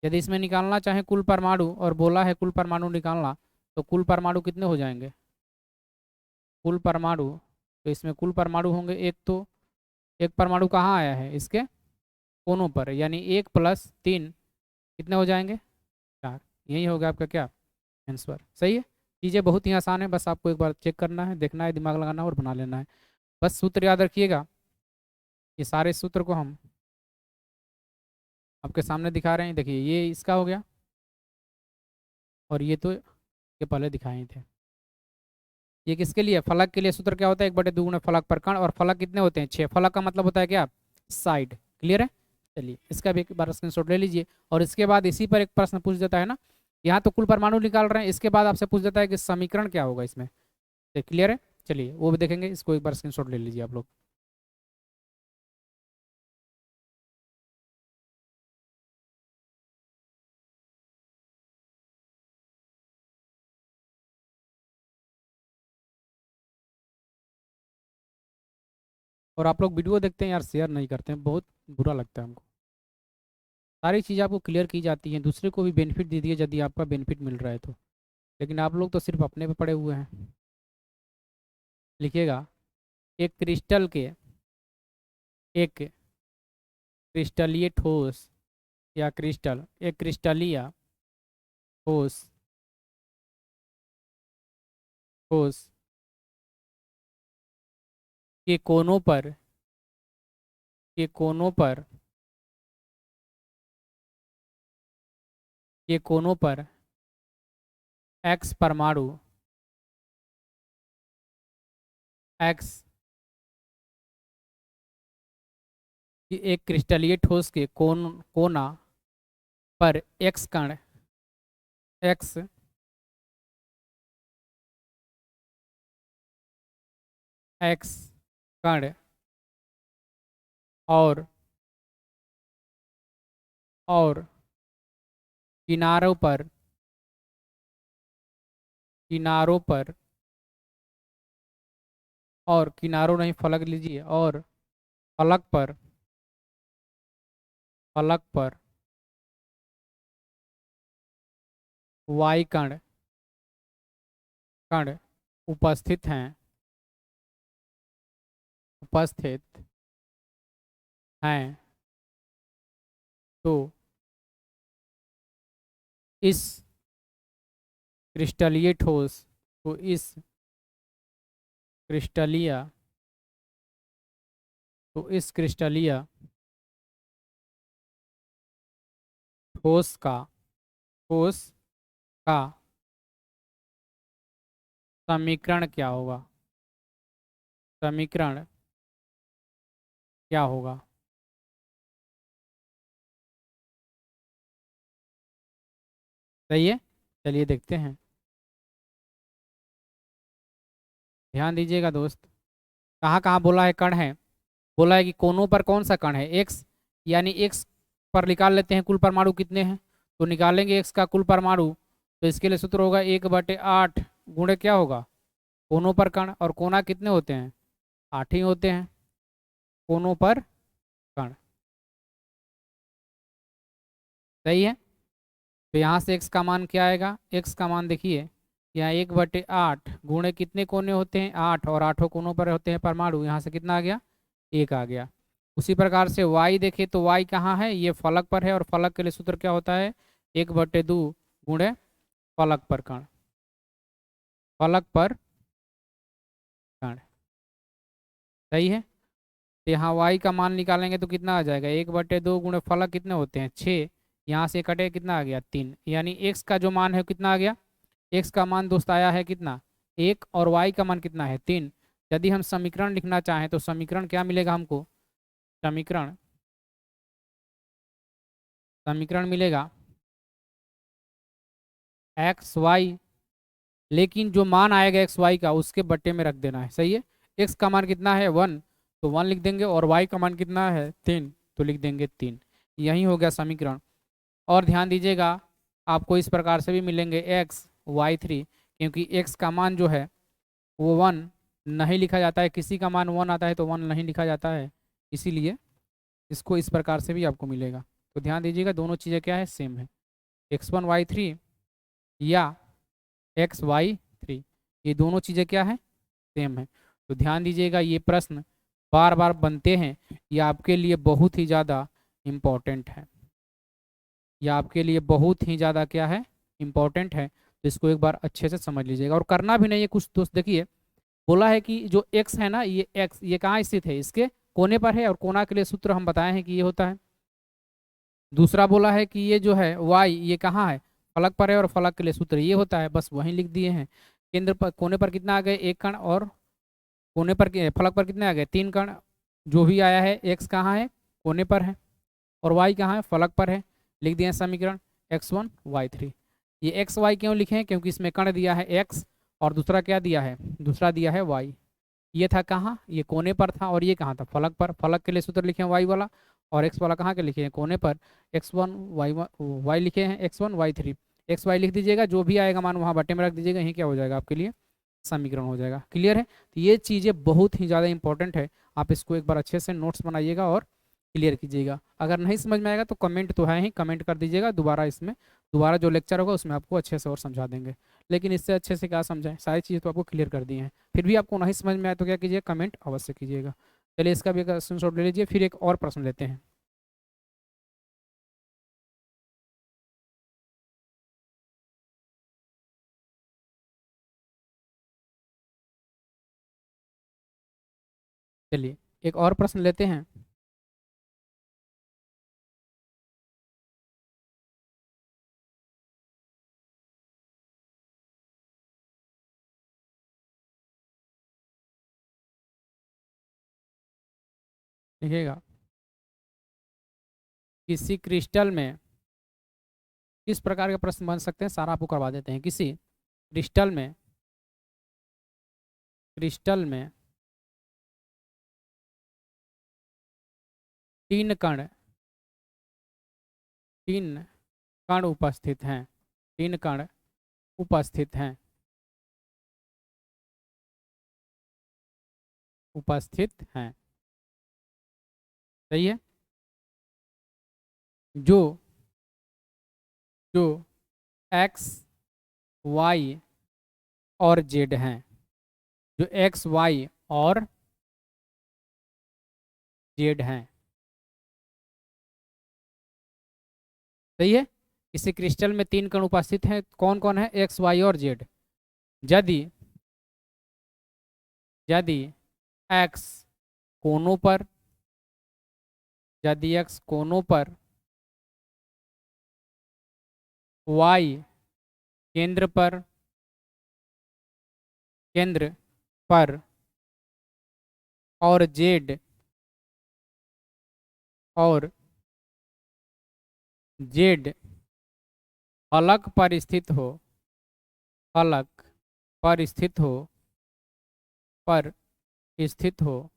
यदि इसमें निकालना चाहे कुल परमाणु, और बोला है कुल परमाणु निकालना, तो कुल परमाणु कितने हो जाएंगे, कुल परमाणु, तो इसमें कुल परमाणु होंगे एक, तो एक परमाणु कहाँ आया है, इसके कोनों पर, यानी 1 + 3 कितने हो जाएंगे 4। यही होगा आपका क्या आंसर। सही है। चीज़ें बहुत ही आसान है, बस आपको एक बार चेक करना है, देखना है, दिमाग लगाना है और बना लेना है। बस सूत्र याद रखिएगा। ये सारे सूत्र को हम आपके सामने दिखा रहे हैं। देखिए ये इसका हो गया, और ये तो ये पहले दिखाए थे। ये किसके लिए, फलक के लिए सूत्र क्या होता है 1/2 गुणे फलक पर कण, और फलक कितने होते हैं 6। फलक का मतलब होता है क्या, साइड। क्लियर है। चलिए इसका भी एक बार स्क्रीनशॉट ले लीजिए। और इसके बाद इसी पर एक प्रश्न पूछ देता है ना, यहाँ तो कुल परमाणु निकाल रहे हैं, इसके बाद आपसे पूछ देता है कि समीकरण क्या होगा इसमें। तो क्लियर है। चलिए वो भी देखेंगे, इसको एक बार स्क्रीनशॉट ले लीजिए आप लोग। और आप लोग वीडियो देखते हैं यार, शेयर नहीं करते हैं, बहुत बुरा लगता है हमको। सारी चीज़ आपको क्लियर की जाती है, दूसरे को भी बेनिफिट दे दिए यदि आपका बेनिफिट मिल रहा है तो, लेकिन आप लोग तो सिर्फ अपने पे पड़े हुए हैं। लिखिएगा, एक क्रिस्टल के, एक क्रिस्टलीय ठोस या क्रिस्टल, एक क्रिस्टलीय ठोस, ठोस के कोनों पर, के कोनों पर, के कोनों पर एक्स परमाणु, एक्स की एक क्रिस्टलीय ठोस के कोना पर एक्स कण, एक्स एक्स कण और और किनारों पर, किनारों पर, और किनारों नहीं फलक लीजिए, और फलक पर, फलक पर वाई कण, कण उपस्थित हैं, उपस्थित हैं, तो इस क्रिस्टलीय ठोस, तो इस क्रिस्टलीय, तो इस क्रिस्टलीय ठोस का, ठोस का समीकरण क्या होगा, समीकरण क्या होगा? सही है, चलिए देखते हैं, ध्यान दीजिएगा दोस्त। कहाँ कहाँ बोला है कण है? बोला है कि कोनों पर कौन सा कण है? एक्स, यानी एक्स पर निकाल लेते हैं कुल परमाणु कितने हैं, तो निकालेंगे एक्स का कुल परमाणु, तो इसके लिए सूत्र होगा 1/8 गुणे क्या होगा, कोनों पर कण, और कोना कितने होते हैं? 8 ही होते हैं कोनों पर कण। सही है, तो यहाँ से एक्स का मान क्या आएगा? एक्स का मान देखिए, यहाँ 1/8 गुणे कितने कोने होते हैं? 8, और 8 कोनों पर होते हैं परमाणु, यहाँ से कितना आ गया? 1 आ गया। उसी प्रकार से y देखें तो y कहाँ है? ये फलक पर है, और फलक के लिए सूत्र क्या होता है? 1/2 गुणे फलक पर कण, फलक पर कण। सही है, तो यहाँ y का मान निकालेंगे तो कितना आ जाएगा? 1/2 गुणे फलक कितने होते हैं? 6, यहाँ से कटे कितना आ गया? 3, यानी x का जो मान है कितना आ गया? x का मान दोस्त आया है कितना? 1, और y का मान कितना है? 3। यदि हम समीकरण लिखना चाहें तो समीकरण क्या मिलेगा हमको? समीकरण, समीकरण मिलेगा एक्स वाई, लेकिन जो मान आएगा एक्स वाई का उसके बट्टे में रख देना है। सही है, एक्स का मान कितना है? 1, तो 1 लिख देंगे, और वाई का मान कितना है? 3, तो लिख देंगे 3। यही हो गया समीकरण। और ध्यान दीजिएगा, आपको इस प्रकार से भी मिलेंगे XY3, क्योंकि x का मान जो है वो 1 नहीं लिखा जाता है, किसी का मान 1 आता है तो 1 नहीं लिखा जाता है, इसीलिए इसको इस प्रकार से भी आपको मिलेगा। तो ध्यान दीजिएगा, दोनों चीज़ें क्या है? सेम है, X1Y3 या XY3, ये दोनों चीज़ें क्या है? सेम है। तो ध्यान दीजिएगा, ये प्रश्न बार बार बनते हैं, ये आपके लिए बहुत ही ज़्यादा इम्पोर्टेंट है, यह आपके लिए बहुत ही ज़्यादा क्या है? इम्पोर्टेंट है। तो इसको एक बार अच्छे से समझ लीजिएगा, और करना भी नहीं है कुछ दोस्त। देखिए, बोला है कि जो x है ना, ये x ये कहाँ स्थित है? इसके कोने पर है, और कोना के लिए सूत्र हम बताए हैं कि ये होता है। दूसरा बोला है कि ये जो है y, ये कहाँ है? फलक पर है, और फलक के लिए सूत्र ये होता है, बस वहीं लिख दिए हैं। केंद्र पर, कोने पर कितना आ गए? 1 कण, और कोने पर, फलक पर कितने आ गए? 3 कण। जो भी आया है, x कहाँ है? कोने पर है, और y कहाँ है? फलक पर है। लिख दिए समीकरण X1Y3। ये एक्स वाई क्यों लिखे हैं? क्योंकि इसमें कण दिया है x, और दूसरा क्या दिया है? दूसरा दिया है y। ये था कहाँ? ये कोने पर था, और ये कहाँ था? फलक पर। फलक के लिए सूत्र लिखे हैं y वाला, और x वाला कहाँ के लिखे हैं? कोने पर। X1Y लिखे हैं, X1Y3, XY लिख दीजिएगा, जो भी आएगा मान वहाँ बट्टे में रख दीजिएगा, यही क्या हो जाएगा आपके लिए? समीकरण हो जाएगा। क्लियर है? तो ये चीज़ें बहुत ही ज़्यादा इंपॉर्टेंट है, आप इसको एक बार अच्छे से नोट्स बनाइएगा और क्लियर कीजिएगा। अगर नहीं समझ में आएगा तो कमेंट तो है ही, कमेंट कर दीजिएगा, दोबारा जो लेक्चर होगा उसमें आपको अच्छे से और समझा देंगे। लेकिन इससे अच्छे से क्या समझाएं, सारी चीज़ तो आपको क्लियर कर दी हैं, फिर भी आपको नहीं समझ में आए तो क्या कीजिए, कमेंट अवश्य कीजिएगा। चलिए इसका भी एक स्क्रीनशॉट ले लीजिए, फिर एक और प्रश्न लेते हैं। चलिए एक और प्रश्न लेते हैं। देखिएगा, किसी क्रिस्टल में किस प्रकार के प्रश्न बन सकते हैं, सारा आपको करवा देते हैं। किसी क्रिस्टल में तीन कण तीन कण उपस्थित हैं, तीन कण उपस्थित हैं, उपस्थित हैं, सही है। जो जो एक्स वाई और जेड हैं, जो एक्स वाई और जेड हैं, सही है। इसी क्रिस्टल में तीन कण उपस्थित हैं, कौन कौन है, एक्स वाई और जेड। यदि यदि एक्स कोनों पर यदि एक्स कोनों पर, वाई केंद्र पर केंद्र पर और और जेड फलक पर स्थित हो, फलक पर स्थित हो, पर स्थित हो,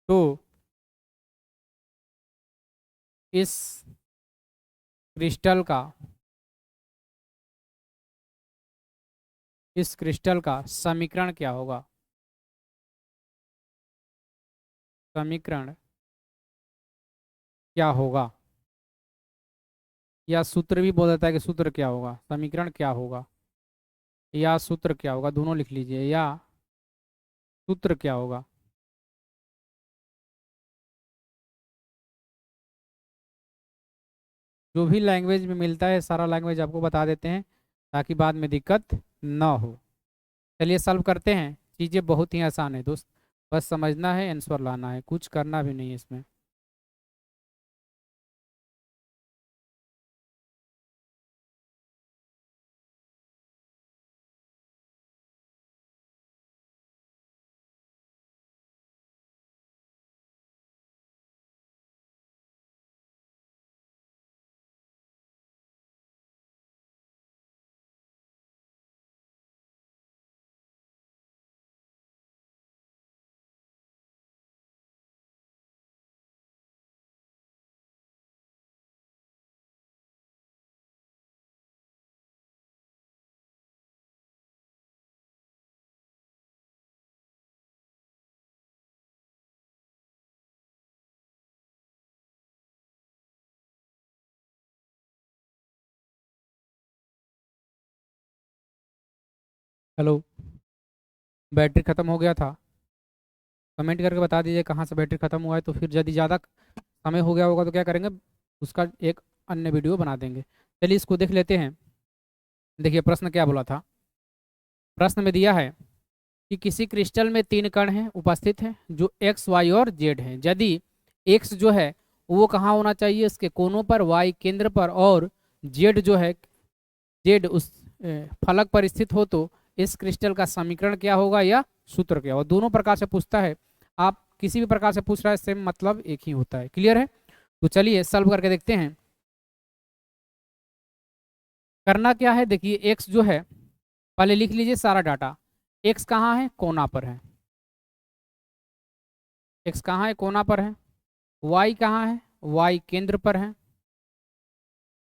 तो इस क्रिस्टल का समीकरण क्या होगा, समीकरण क्या होगा, या सूत्र भी बोल देता है कि सूत्र क्या होगा, समीकरण क्या होगा या सूत्र क्या होगा, दोनों लिख लीजिए, या सूत्र क्या होगा। जो भी लैंग्वेज में मिलता है सारा लैंग्वेज आपको बता देते हैं ताकि बाद में दिक्कत ना हो। चलिए सॉल्व करते हैं, चीज़ें बहुत ही आसान है दोस्त, बस समझना है, आंसर लाना है, कुछ करना भी नहीं है इसमें। हेलो, बैटरी ख़त्म हो गया था, कमेंट करके बता दीजिए कहाँ से बैटरी ख़त्म हुआ है, तो फिर यदि ज़्यादा समय हो गया होगा तो क्या करेंगे, उसका एक अन्य वीडियो बना देंगे। चलिए इसको देख लेते हैं। देखिए प्रश्न क्या बोला था, प्रश्न में दिया है कि किसी क्रिस्टल में तीन कण हैं उपस्थित हैं जो एक्स वाई और जेड हैं। यदि एक्स जो है वो कहाँ होना चाहिए, इसके कोनों पर, वाई केंद्र पर और जेड जो है, जेड उस फलक पर स्थित हो, तो इस क्रिस्टल का समीकरण क्या होगा या सूत्र क्या होगा। दोनों प्रकार से पूछता है, आप किसी भी प्रकार से पूछ रहा है सेम मतलब एक ही होता है। क्लियर है, तो चलिए सॉल्व करके देखते हैं। करना क्या है, देखिए एक्स जो है, पहले लिख लीजिए सारा डाटा। एक्स कहाँ है, कोना पर है, एक्स कहाँ है, कोना पर है। वाई कहाँ है, वाई केंद्र पर है,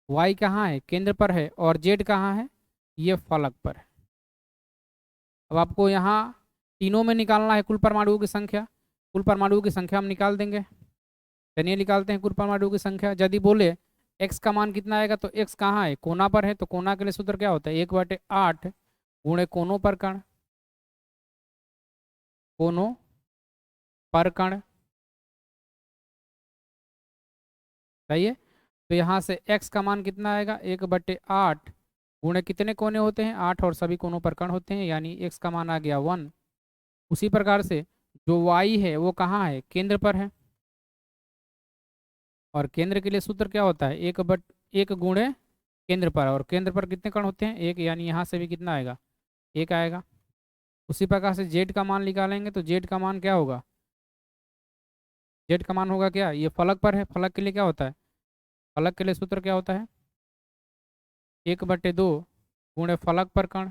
वाई कहाँ है, केंद्र पर है। और जेड कहाँ है, ये फलक पर है। अब आपको यहाँ तीनों में निकालना है कुल परमाणुओं की संख्या। कुल परमाणुओं की संख्या हम निकाल देंगे। चलिए निकालते हैं कुल परमाणुओं की संख्या। यदि बोले x का मान कितना आएगा, तो x कहाँ है, कोना पर है, तो कोना के लिए सूत्र क्या होता है, 1/8 गुणे कोनों पर कण, कोनों पर कण। सही है। तो यहाँ से x का मान कितना आएगा, 1/8 गुणे कितने कोने होते हैं, 8, और सभी कोनों पर कण होते हैं, यानी x का मान आ गया 1। उसी प्रकार से जो y है वो कहाँ है, केंद्र पर है, और केंद्र के लिए सूत्र क्या होता है, 1 गुणे केंद्र पर, और केंद्र पर कितने कण होते हैं, 1, यानी यहाँ से भी कितना आएगा, 1 आएगा। उसी प्रकार से जेड का मान निकालेंगे, तो जेड का मान क्या होगा, जेड का मान होगा क्या, ये फलक पर है, फलक के लिए क्या होता है, फलक के लिए सूत्र क्या होता है, 1/2 गुणे फलक पर कण।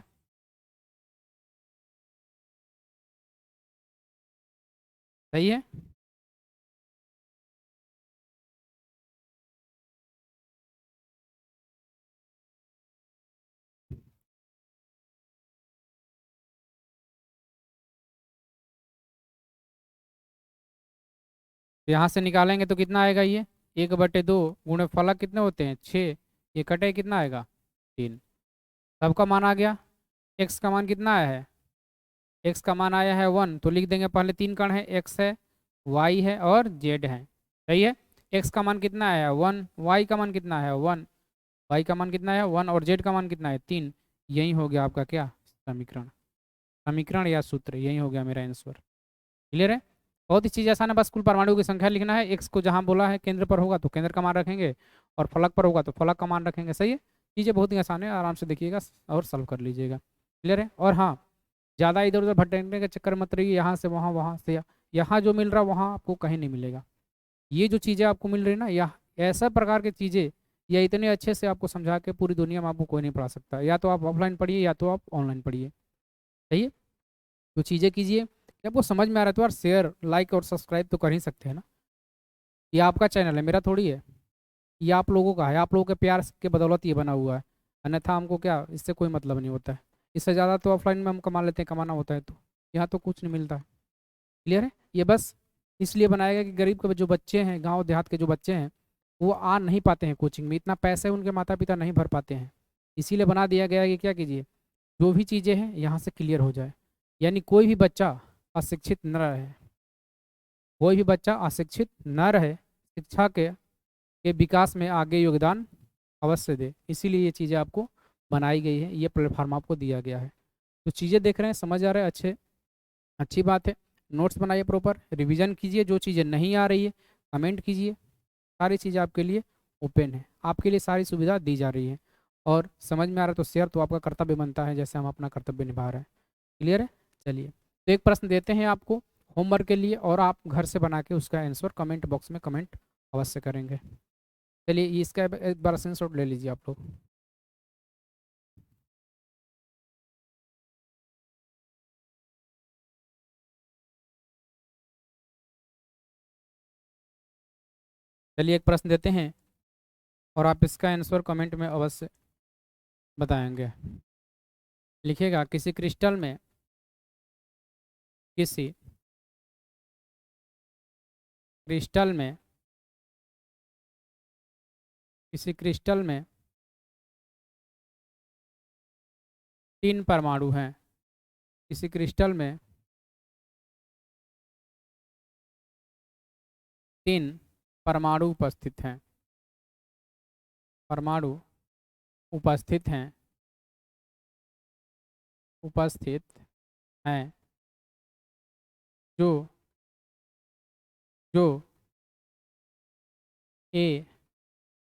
सही है। तो यहाँ से निकालेंगे तो कितना आएगा, ये 1/2 गुणे फलक कितने होते हैं, 6, ये कटे कितना आएगा, 3। सबका मान आ गया। एक्स का मान कितना आया है, एक्स का मान आया है 1, तो लिख देंगे पहले 3 कण है, एक्स है, वाई है और जेड है। सही है। एक्स का मान कितना आया है 1, वाई का मान कितना है 1, वाई का मान कितना है 1, और जेड का मान कितना है 3। यही हो गया आपका क्या, समीकरण, समीकरण या सूत्र, यही हो गया मेरा आंसर। क्लियर है। बहुत ही चीज़ आसान है, बस कुल परमाणुओं की संख्या लिखना है। एक्स को जहाँ बोला है केंद्र पर होगा तो केंद्र का मान रखेंगे, और फलक पर होगा तो फलक का मान रखेंगे। सही है। चीज़ें बहुत ही आसान है, आराम से देखिएगा और सॉल्व कर लीजिएगा। क्लियर है। और हाँ, ज़्यादा इधर उधर भटकने के चक्कर मत रहिए, यहाँ से वहाँ, वहाँ से यहाँ, जो मिल रहा वहाँ आपको कहीं नहीं मिलेगा। ये जो चीज़ें आपको मिल रही ना, या ऐसा प्रकार की चीज़ें, या इतने अच्छे से आपको समझा के पूरी दुनिया में आपको कोई नहीं पढ़ा सकता। या तो आप ऑफलाइन पढ़िए या तो आप ऑनलाइन पढ़िए। सही है। तो चीज़ें कीजिए, जब आपको समझ में आ रहा है तो यार शेयर, लाइक और सब्सक्राइब तो कर ही सकते हैं ना। ये आपका चैनल है, मेरा थोड़ी है। ये आप लोगों का है, आप लोगों के प्यार के बदौलत ये बना हुआ है। अन्यथा हमको क्या, इससे कोई मतलब नहीं होता है। इससे ज़्यादा तो ऑफलाइन में हम कमा लेते हैं, कमाना होता है तो। यहाँ तो कुछ नहीं मिलता है। क्लियर है। ये बस इसलिए बनाया गया कि गरीब के जो बच्चे हैं, गांव देहात के जो बच्चे हैं, वो आ नहीं पाते हैं कोचिंग में, इतना पैसे उनके माता पिता नहीं भर पाते हैं। इसीलिए बना दिया गया है कि क्या कीजिए, जो भी चीज़ें हैं यहाँ से क्लियर हो जाए, यानी कोई भी बच्चा अशिक्षित न रहे, कोई भी बच्चा अशिक्षित न रहे, शिक्षा के विकास में आगे योगदान अवश्य दे। इसीलिए ये चीज़ें आपको बनाई गई है, ये प्लेटफॉर्म आपको दिया गया है। तो चीज़ें देख रहे हैं, समझ आ रहा है, अच्छे, अच्छी बात है। नोट्स बनाइए, प्रॉपर रिवीजन कीजिए, जो चीज़ें नहीं आ रही है कमेंट कीजिए। सारी चीज़ें आपके लिए ओपन है, आपके लिए सारी सुविधा दी जा रही है। और समझ में आ रहा है तो शेयर तो आपका कर्तव्य बनता है, जैसे हम अपना कर्तव्य निभा रहे हैं। क्लियर है। चलिए, तो एक प्रश्न देते हैं आपको होमवर्क के लिए, और आप घर से बना के उसका आंसर कमेंट बॉक्स में कमेंट अवश्य करेंगे। चलिए, इसका एक बार स्क्रीनशॉट ले लीजिए आप लोग। चलिए, एक प्रश्न देते हैं और आप इसका आंसर कमेंट में अवश्य बताएंगे। लिखिएगा, किसी क्रिस्टल में, किसी क्रिस्टल में, किसी क्रिस्टल में 3 परमाणु हैं। किसी क्रिस्टल में 3 परमाणु उपस्थित हैं, परमाणु उपस्थित हैं, उपस्थित हैं, जो जो ए,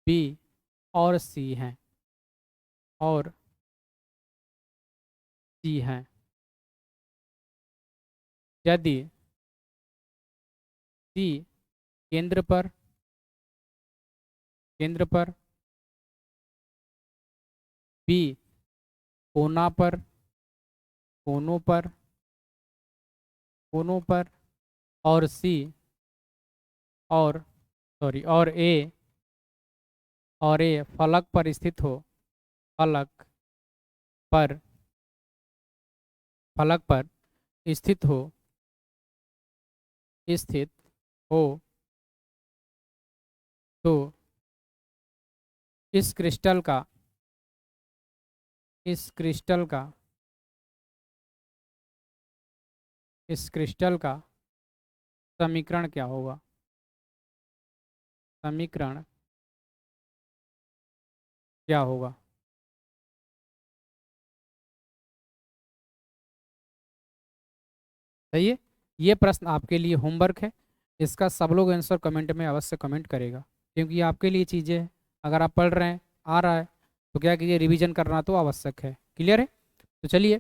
बी और सी हैं, और सी हैं। यदि सी केंद्र पर, केंद्र पर, बी कोना पर, कोनों पर, कोनों पर, और सी, और सॉरी, और ए फलक पर स्थित हो, फलक पर, फलक पर, स्थित हो स्थित हो तो इस क्रिस्टल का इस क्रिस्टल का इस क्रिस्टल का समीकरण क्या होगा? समीकरण क्या होगा? सही है। ये प्रश्न आपके लिए होमवर्क है। इसका सब लोग आंसर कमेंट में अवश्य कमेंट करेगा, क्योंकि ये आपके लिए चीज़ें हैं। अगर आप पढ़ रहे हैं, आ रहा है, तो क्या कीजिए, रिवीजन करना तो आवश्यक है। क्लियर है? तो चलिए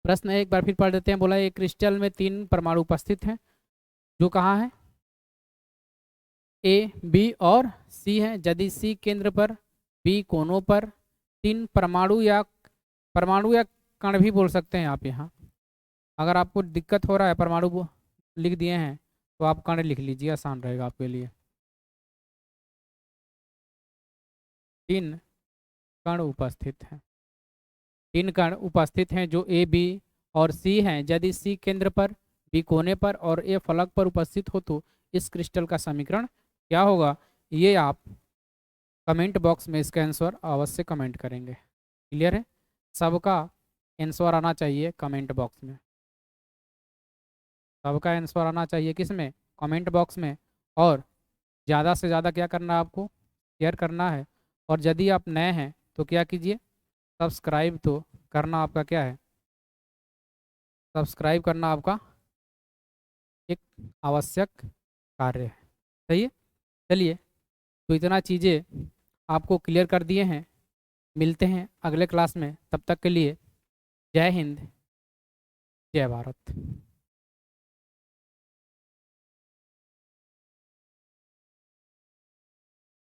प्रश्न एक बार फिर पढ़ देते हैं। बोला एक क्रिस्टल में 3 परमाणु उपस्थित हैं, जो कहाँ है? ए, बी और सी है। यदि सी केंद्र पर, बी कोनों पर, 3 परमाणु या कण भी बोल सकते हैं आप यहाँ। अगर आपको दिक्कत हो रहा है, लिख दिए हैं, तो आप कण लिख लीजिए, आसान रहेगा आपके लिए। 3 कण उपस्थित हैं। 3 कण उपस्थित हैं जो ए, बी और सी हैं। यदि सी केंद्र पर, बी कोने पर और ए फलक पर उपस्थित हो तो इस क्रिस्टल का समीकरण क्या होगा? ये आप कमेंट बॉक्स में इसका आंसर अवश्य कमेंट करेंगे। क्लियर है? सबका आंसर आना चाहिए कमेंट बॉक्स में। सबका आंसर आना चाहिए किस में? कमेंट बॉक्स में। और ज़्यादा से ज़्यादा क्या करना है आपको? शेयर करना है। और यदि आप नए हैं तो क्या कीजिए, सब्सक्राइब तो करना आपका क्या है? सब्सक्राइब करना आपका एक आवश्यक कार्य है। सही है? चलिए, तो इतना चीज़ें आपको क्लियर कर दिए हैं। मिलते हैं अगले क्लास में, तब तक के लिए जय हिंद, जय भारत।